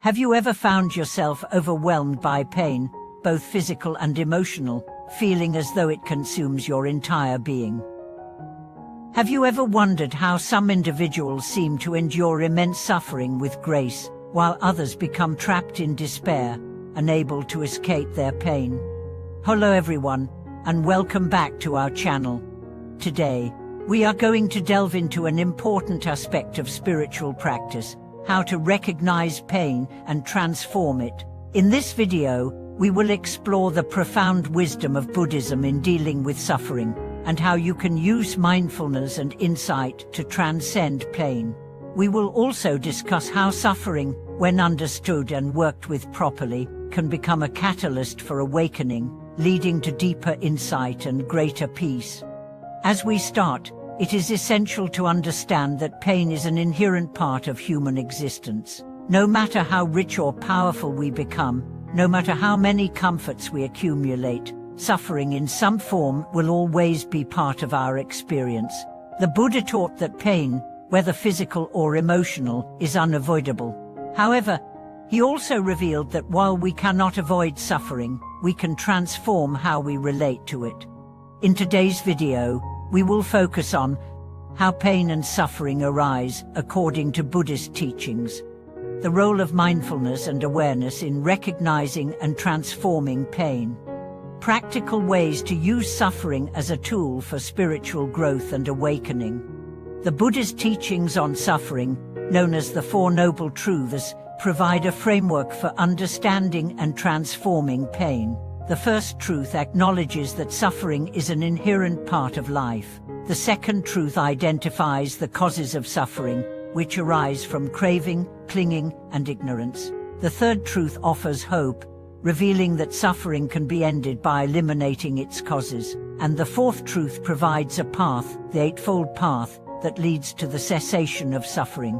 Have you ever found yourself overwhelmed by pain, both physical and emotional, feeling as though it consumes your entire being? Have you ever wondered how some individuals seem to endure immense suffering with grace, while others become trapped in despair, unable to escape their pain? Hello everyone, and welcome back to our channel. Today, we are going to delve into an important aspect of spiritual practice: how to recognize pain and transform it. In this video, we will explore the profound wisdom of Buddhism in dealing with suffering, and how you can use mindfulness and insight to transcend pain. We will also discuss how suffering, when understood and worked with properly, can become a catalyst for awakening, leading to deeper insight and greater peace. As we start, it is essential to understand that pain is an inherent part of human existence. No matter how rich or powerful we become, no matter how many comforts we accumulate, suffering in some form will always be part of our experience. The Buddha taught that pain, whether physical or emotional, is unavoidable. However, he also revealed that while we cannot avoid suffering, we can transform how we relate to it. In today's video, we will focus on how pain and suffering arise according to Buddhist teachings, the role of mindfulness and awareness in recognizing and transforming pain, practical ways to use suffering as a tool for spiritual growth and awakening. The Buddhist teachings on suffering, known as the Four Noble Truths, provide a framework for understanding and transforming pain. The first truth acknowledges that suffering is an inherent part of life. The second truth identifies the causes of suffering, which arise from craving, clinging, and ignorance. The third truth offers hope, revealing that suffering can be ended by eliminating its causes. And the fourth truth provides a path, the Eightfold Path, that leads to the cessation of suffering.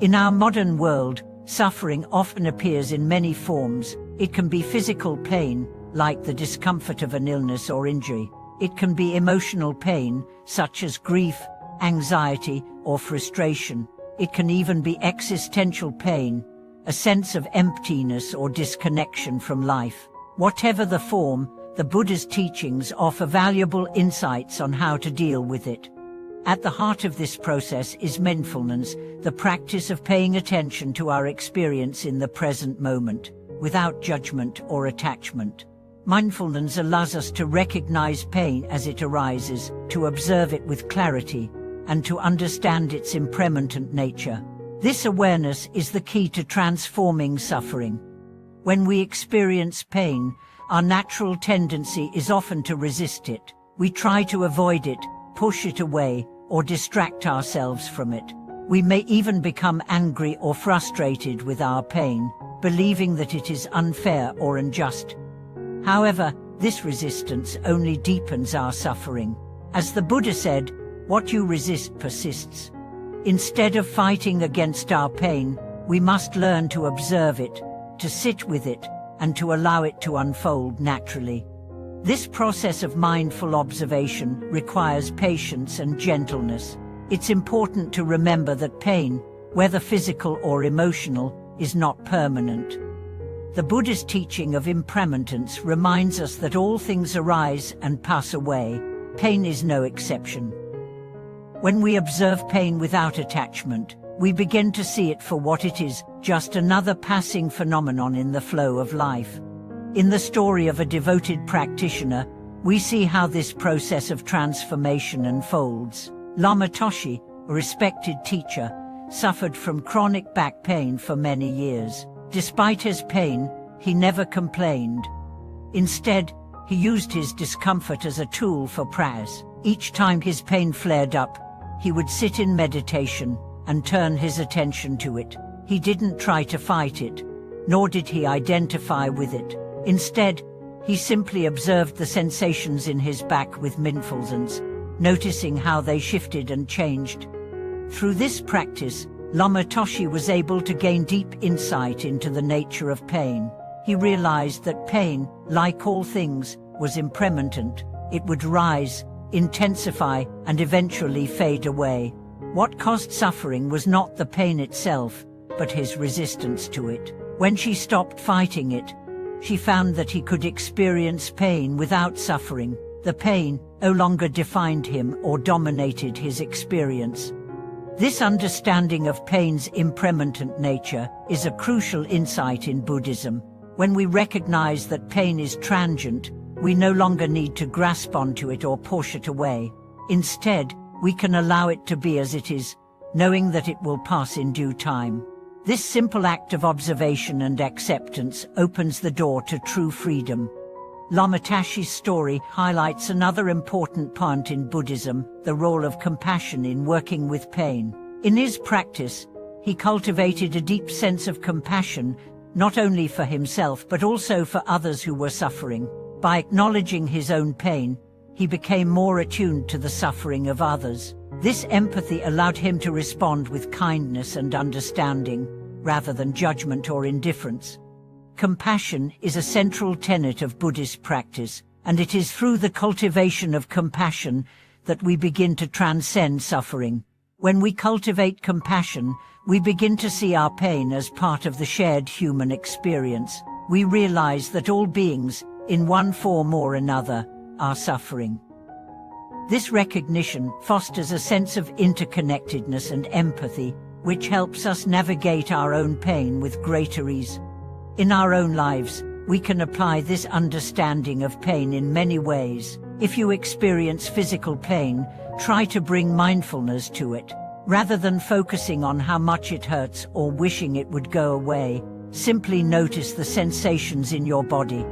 In our modern world, suffering often appears in many forms. It can be physical pain, like the discomfort of an illness or injury. It can be emotional pain, such as grief, anxiety, or frustration. It can even be existential pain, a sense of emptiness or disconnection from life. Whatever the form, the Buddha's teachings offer valuable insights on how to deal with it. At the heart of this process is mindfulness, the practice of paying attention to our experience in the present moment, without judgment or attachment. Mindfulness allows us to recognize pain as it arises, to observe it with clarity, and to understand its impermanent nature. This awareness is the key to transforming suffering. When we experience pain, our natural tendency is often to resist it. We try to avoid it, push it away, or distract ourselves from it. We may even become angry or frustrated with our pain, believing that it is unfair or unjust. However, this resistance only deepens our suffering. As the Buddha said, "What you resist persists." Instead of fighting against our pain, we must learn to observe it, to sit with it, and to allow it to unfold naturally. This process of mindful observation requires patience and gentleness. It's important to remember that pain, whether physical or emotional, is not permanent. The Buddhist teaching of impermanence reminds us that all things arise and pass away. Pain is no exception. When we observe pain without attachment, we begin to see it for what it is, just another passing phenomenon in the flow of life. In the story of a devoted practitioner, we see how this process of transformation unfolds. Lama Toshi, a respected teacher, suffered from chronic back pain for many years. Despite his pain, he never complained. Instead, he used his discomfort as a tool for practice. Each time his pain flared up, he would sit in meditation and turn his attention to it. He didn't try to fight it, nor did he identify with it. Instead, he simply observed the sensations in his back with mindfulness, noticing how they shifted and changed. Through this practice, Lama Toshi was able to gain deep insight into the nature of pain. He realized that pain, like all things, was impermanent. It would rise, intensify, and eventually fade away. What caused suffering was not the pain itself, but his resistance to it. When she stopped fighting it, she found that he could experience pain without suffering. The pain no longer defined him or dominated his experience. This understanding of pain's impermanent nature is a crucial insight in Buddhism. When we recognize that pain is transient, we no longer need to grasp onto it or push it away. Instead, we can allow it to be as it is, knowing that it will pass in due time. This simple act of observation and acceptance opens the door to true freedom. Lama Tashi's story highlights another important point in Buddhism, the role of compassion in working with pain. In his practice, he cultivated a deep sense of compassion, not only for himself but also for others who were suffering. By acknowledging his own pain, he became more attuned to the suffering of others. This empathy allowed him to respond with kindness and understanding, rather than judgment or indifference. Compassion is a central tenet of Buddhist practice, and it is through the cultivation of compassion that we begin to transcend suffering. When we cultivate compassion, we begin to see our pain as part of the shared human experience. We realize that all beings, in one form or another, are suffering. This recognition fosters a sense of interconnectedness and empathy, which helps us navigate our own pain with greater ease. In our own lives, we can apply this understanding of pain in many ways. If you experience physical pain, try to bring mindfulness to it. Rather than focusing on how much it hurts or wishing it would go away, simply notice the sensations in your body.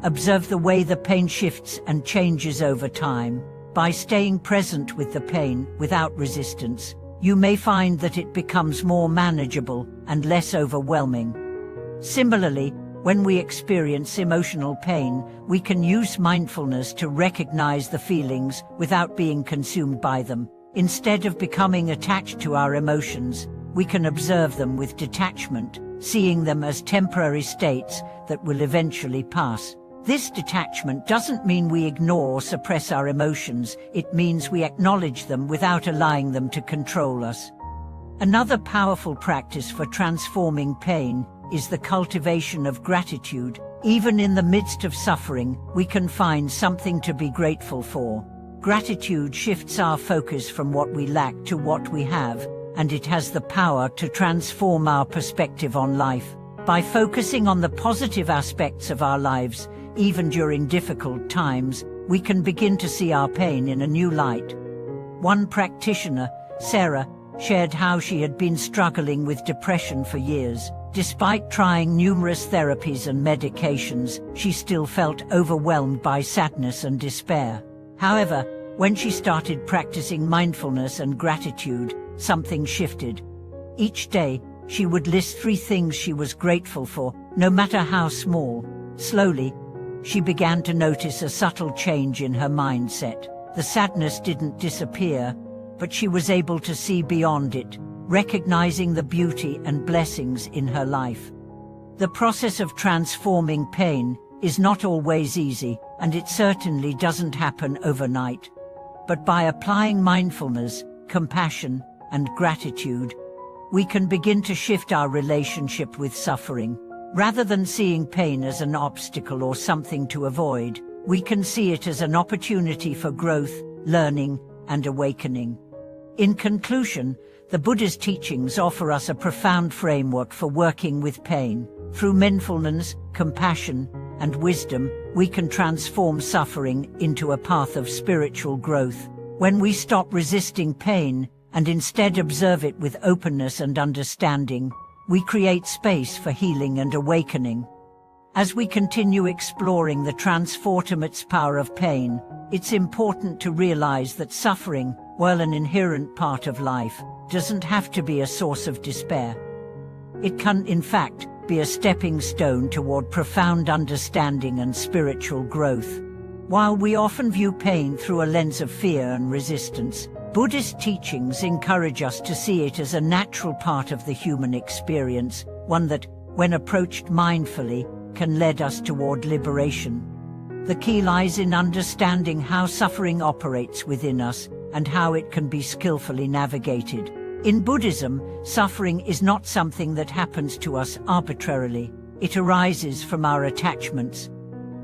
Observe the way the pain shifts and changes over time. By staying present with the pain without resistance, you may find that it becomes more manageable and less overwhelming. Similarly, when we experience emotional pain, we can use mindfulness to recognize the feelings without being consumed by them. Instead of becoming attached to our emotions, we can observe them with detachment, seeing them as temporary states that will eventually pass. This detachment doesn't mean we ignore or suppress our emotions, it means we acknowledge them without allowing them to control us. Another powerful practice for transforming pain is the cultivation of gratitude. Even in the midst of suffering, we can find something to be grateful for. Gratitude shifts our focus from what we lack to what we have, and it has the power to transform our perspective on life. By focusing on the positive aspects of our lives, even during difficult times, we can begin to see our pain in a new light. One practitioner, Sarah, shared how she had been struggling with depression for years. Despite trying numerous therapies and medications, she still felt overwhelmed by sadness and despair. However, when she started practicing mindfulness and gratitude, something shifted. Each day, she would list 3 things she was grateful for, no matter how small. Slowly, she began to notice a subtle change in her mindset. The sadness didn't disappear, but she was able to see beyond it, recognizing the beauty and blessings in her life. The process of transforming pain is not always easy, and it certainly doesn't happen overnight. But by applying mindfulness, compassion, and gratitude, we can begin to shift our relationship with suffering. Rather than seeing pain as an obstacle or something to avoid, we can see it as an opportunity for growth, learning, and awakening. In conclusion, the Buddha's teachings offer us a profound framework for working with pain. Through mindfulness, compassion, and wisdom, we can transform suffering into a path of spiritual growth. When we stop resisting pain and instead observe it with openness and understanding, we create space for healing and awakening. As we continue exploring the transformative power of pain, it's important to realize that suffering, while an inherent part of life, doesn't have to be a source of despair. It can, in fact, be a stepping stone toward profound understanding and spiritual growth. While we often view pain through a lens of fear and resistance, Buddhist teachings encourage us to see it as a natural part of the human experience, one that, when approached mindfully, can lead us toward liberation. The key lies in understanding how suffering operates within us and how it can be skillfully navigated. In Buddhism, suffering is not something that happens to us arbitrarily. It arises from our attachments,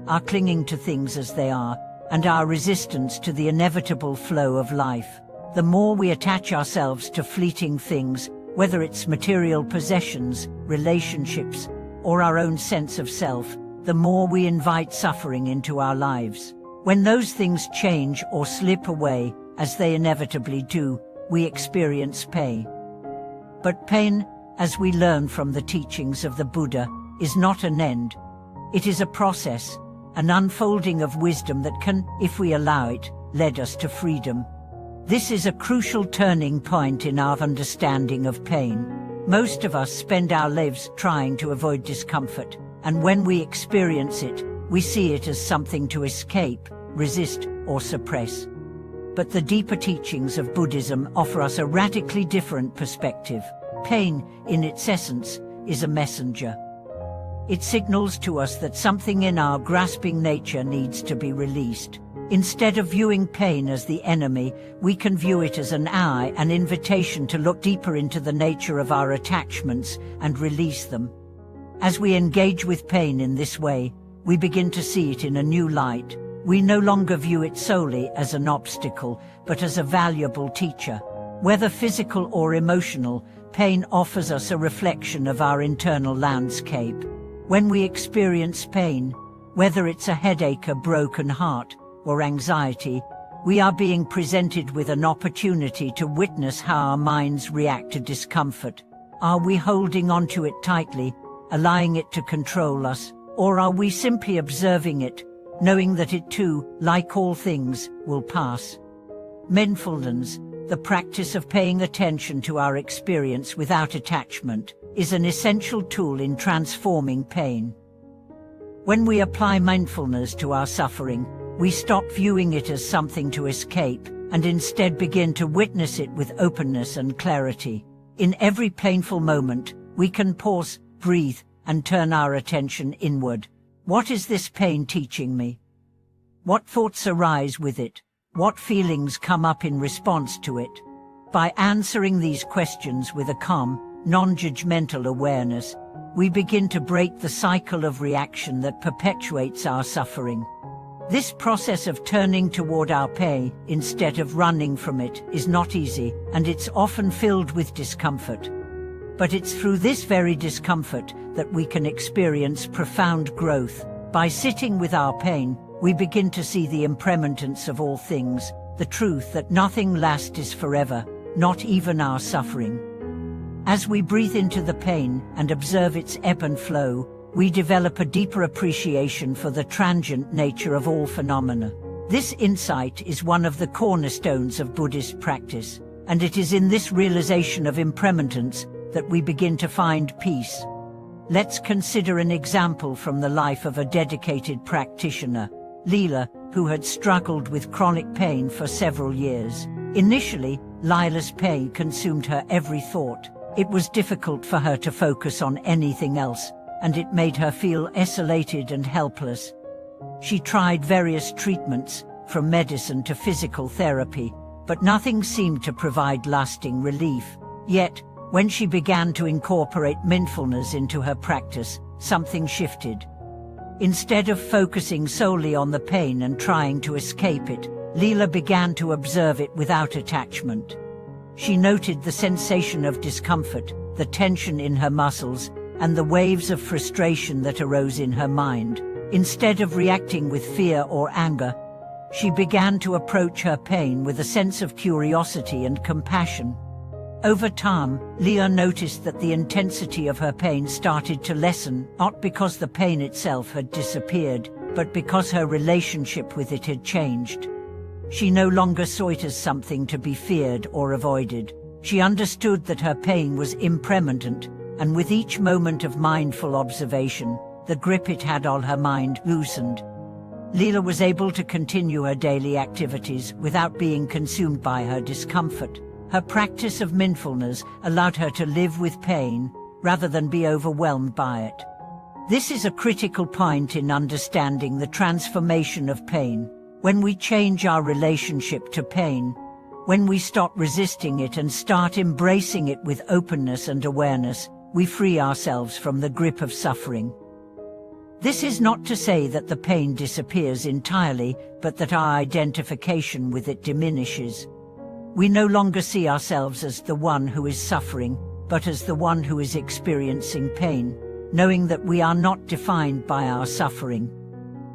our clinging to things as they are, and our resistance to the inevitable flow of life. The more we attach ourselves to fleeting things, whether it's material possessions, relationships, or our own sense of self, the more we invite suffering into our lives. When those things change or slip away, as they inevitably do, we experience pain. But pain, as we learn from the teachings of the Buddha, is not an end. It is a process, an unfolding of wisdom that can, if we allow it, lead us to freedom. This is a crucial turning point in our understanding of pain. Most of us spend our lives trying to avoid discomfort, and when we experience it, we see it as something to escape, resist, or suppress. But the deeper teachings of Buddhism offer us a radically different perspective. Pain, in its essence, is a messenger. It signals to us that something in our grasping nature needs to be released. Instead of viewing pain as the enemy, we can view it as an ally, an invitation to look deeper into the nature of our attachments and release them. As we engage with pain in this way, we begin to see it in a new light. We no longer view it solely as an obstacle, but as a valuable teacher. Whether physical or emotional, pain offers us a reflection of our internal landscape. When we experience pain, whether it's a headache, a broken heart, or anxiety, we are being presented with an opportunity to witness how our minds react to discomfort. Are we holding onto it tightly, allowing it to control us, or are we simply observing it, knowing that it too, like all things, will pass? Mindfulness, the practice of paying attention to our experience without attachment, is an essential tool in transforming pain. When we apply mindfulness to our suffering, we stop viewing it as something to escape, and instead begin to witness it with openness and clarity. In every painful moment, we can pause, breathe, and turn our attention inward. What is this pain teaching me? What thoughts arise with it? What feelings come up in response to it? By answering these questions with a calm, non-judgmental awareness, we begin to break the cycle of reaction that perpetuates our suffering. This process of turning toward our pain, instead of running from it, is not easy, and it's often filled with discomfort. But it's through this very discomfort that we can experience profound growth. By sitting with our pain, we begin to see the impermanence of all things, the truth that nothing lasts forever, not even our suffering. As we breathe into the pain and observe its ebb and flow, we develop a deeper appreciation for the transient nature of all phenomena. This insight is one of the cornerstones of Buddhist practice, and it is in this realization of impermanence that we begin to find peace. Let's consider an example from the life of a dedicated practitioner, Leela, who had struggled with chronic pain for several years. Initially, Leela's pain consumed her every thought. It was difficult for her to focus on anything else, and it made her feel isolated and helpless. She tried various treatments, from medicine to physical therapy, but nothing seemed to provide lasting relief. Yet, when she began to incorporate mindfulness into her practice, something shifted. Instead of focusing solely on the pain and trying to escape it, Leela began to observe it without attachment. She noted the sensation of discomfort, the tension in her muscles, and the waves of frustration that arose in her mind. Instead of reacting with fear or anger, she began to approach her pain with a sense of curiosity and compassion. Over time, Leela noticed that the intensity of her pain started to lessen, not because the pain itself had disappeared, but because her relationship with it had changed. She no longer saw it as something to be feared or avoided. She understood that her pain was impermanent, and with each moment of mindful observation, the grip it had on her mind loosened. Leela was able to continue her daily activities without being consumed by her discomfort. Her practice of mindfulness allowed her to live with pain rather than be overwhelmed by it. This is a critical point in understanding the transformation of pain. When we change our relationship to pain, When we stop resisting it and start embracing it with openness and awareness, we free ourselves from the grip of suffering. This is not to say that the pain disappears entirely, but that our identification with it diminishes. We no longer see ourselves as the one who is suffering, but as the one who is experiencing pain, knowing that we are not defined by our suffering.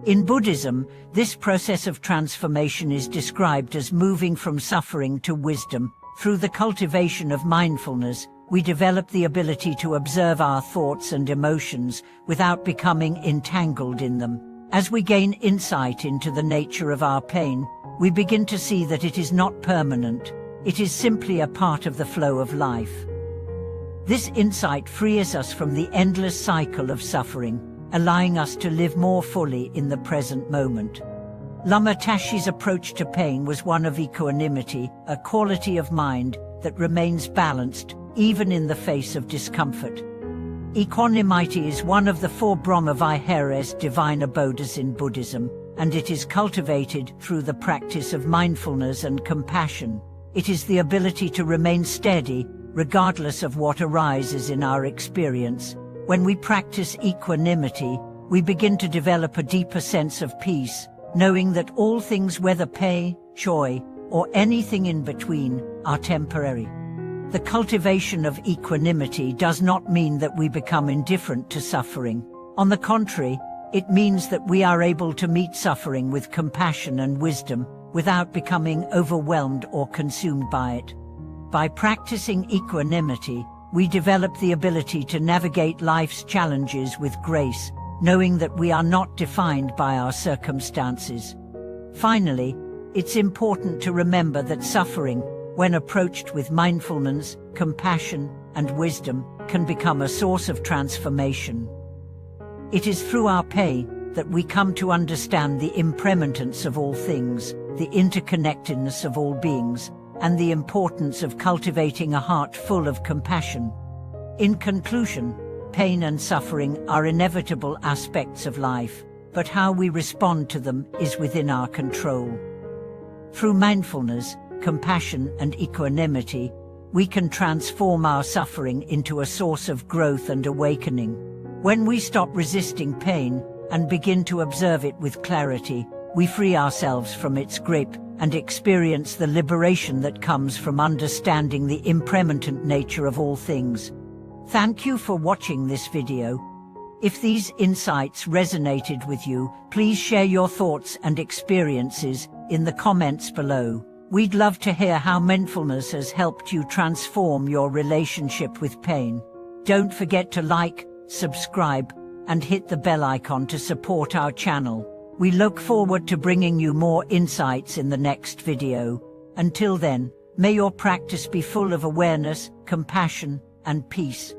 In Buddhism, this process of transformation is described as moving from suffering to wisdom. Through the cultivation of mindfulness, we develop the ability to observe our thoughts and emotions without becoming entangled in them. As we gain insight into the nature of our pain, we begin to see that it is not permanent. It is simply a part of the flow of life. This insight frees us from the endless cycle of suffering, allowing us to live more fully in the present moment. Lama Tashi's approach to pain was one of equanimity, a quality of mind that remains balanced even in the face of discomfort. Equanimity is one of the four Brahma-Viharas divine abodes in Buddhism, and it is cultivated through the practice of mindfulness and compassion. It is the ability to remain steady, regardless of what arises in our experience. When we practice equanimity, we begin to develop a deeper sense of peace, knowing that all things, whether pain, joy, or anything in between, are temporary. The cultivation of equanimity does not mean that we become indifferent to suffering. On the contrary, it means that we are able to meet suffering with compassion and wisdom, without becoming overwhelmed or consumed by it. By practicing equanimity, we develop the ability to navigate life's challenges with grace, knowing that we are not defined by our circumstances. Finally, it's important to remember that suffering, when approached with mindfulness, compassion, and wisdom, can become a source of transformation. It is through our pain that we come to understand the impermanence of all things, the interconnectedness of all beings, and the importance of cultivating a heart full of compassion. In conclusion, pain and suffering are inevitable aspects of life, but how we respond to them is within our control. Through mindfulness, compassion, and equanimity, we can transform our suffering into a source of growth and awakening. When we stop resisting pain and begin to observe it with clarity, we free ourselves from its grip and experience the liberation that comes from understanding the impermanent nature of all things. Thank you for watching this video. If these insights resonated with you, please share your thoughts and experiences in the comments below. We'd love to hear how mindfulness has helped you transform your relationship with pain. Don't forget to like, subscribe, and hit the bell icon to support our channel. We look forward to bringing you more insights in the next video. Until then, may your practice be full of awareness, compassion, and peace.